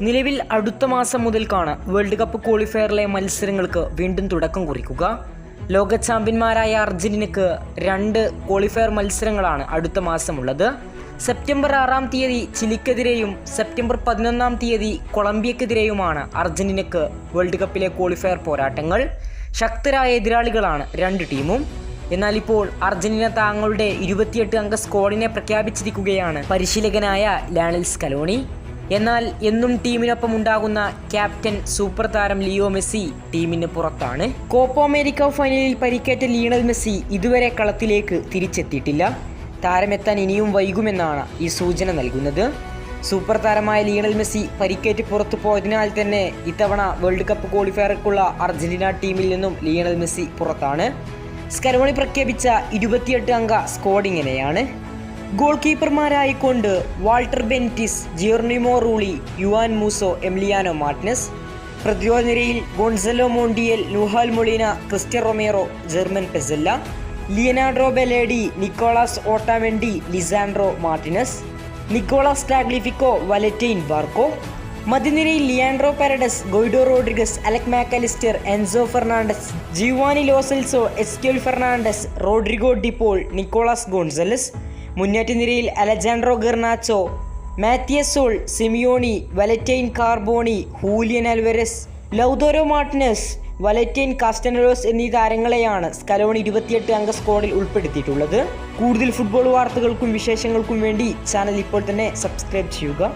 നിലവിൽ അടുത്ത മാസം മുതൽക്കാണ് വേൾഡ് കപ്പ് ക്വാളിഫയറിലെ മത്സരങ്ങൾക്ക് വീണ്ടും തുടക്കം കുറിക്കുക. ലോക ചാമ്പ്യന്മാരായ അർജന്റീനയ്ക്ക് 2 ക്വാളിഫയർ മത്സരങ്ങളാണ് അടുത്ത മാസമുള്ളത്. സെപ്റ്റംബർ 6-ാം തീയതി ചിലിക്കെതിരെയും സെപ്റ്റംബർ 11-ാം തീയതി കൊളംബിയക്കെതിരെയുമാണ് അർജന്റീനയ്ക്ക് വേൾഡ് കപ്പിലെ ക്വാളിഫയർ പോരാട്ടങ്ങൾ. ശക്തരായ എതിരാളികളാണ് 2 ടീമും. എന്നാൽ ഇപ്പോൾ അർജന്റീന തങ്ങളുടെ 28 അംഗ സ്ക്വാഡിനെ പ്രഖ്യാപിച്ചിരിക്കുകയാണ് പരിശീലകനായ ലയണൽ സ്കലോണി. എന്നാൽ എന്നും ടീമിനൊപ്പം ഉണ്ടാകുന്ന ക്യാപ്റ്റൻ സൂപ്പർ താരം ലിയോ മെസ്സി ടീമിന് പുറത്താണ്. കോപ്പ അമേരിക്ക ഫൈനലിൽ പരിക്കേറ്റ ലിയണൽ മെസ്സി ഇതുവരെ കളത്തിലേക്ക് തിരിച്ചെത്തിയിട്ടില്ല. താരമെത്താൻ ഇനിയും വൈകുമെന്നാണ് ഈ സൂചന നൽകുന്നത്. സൂപ്പർ താരമായ ലിയണൽ മെസ്സി പരിക്കേറ്റ് പുറത്തു പോയതിനാൽ തന്നെ ഇത്തവണ വേൾഡ് കപ്പ് ക്വാളിഫയർക്കുള്ള അർജന്റീന ടീമിൽ നിന്നും ലിയണൽ മെസ്സി പുറത്താണ്. സ്കലോണി പ്രഖ്യാപിച്ച 28 അംഗ സ്ക്വാഡ് ഇങ്ങനെയാണ്. ഗോൾ കീപ്പർമാരായിക്കൊണ്ട് Walter Benitez, Geronimo Rulli, Juan Musso, Emiliano Martinez. പ്രതിരോധ നിരയിൽ Gonzalo Montiel, Nahuel Molina, Cristian Romero, German Pezzella, Leonardo Balerdi, Nicolas Otamendi, Lisandro Martinez, Nicolas Tagliafico, Valentin Barco. മധ്യനിരയിൽ Leandro Paredes, Guido Rodriguez, Alexis MacAllister, Enzo Fernandez, Giovani Lo Celso, Exequiel Fernandez, Rodrigo De Paul, Nicolas Gonzalez. മുന്നേറ്റ നിരയിൽ Alejandro Garnacho, Matias Soule, Simeone, Valentin Carboni, Julian Alvarez, Lautaro Martinez, Valentin Castellanos എന്നീ താരങ്ങളെയാണ് Scaloni 28 അംഗ സ്ക്വാഡിൽ ഉൾപ്പെടുത്തിയിട്ടുള്ളത്. കൂടുതൽ football വാർത്തകൾക്കും വിശേഷങ്ങൾക്കും വേണ്ടി channel ഇപ്പോൾ തന്നെ സബ്സ്ക്രൈബ് ചെയ്യുക.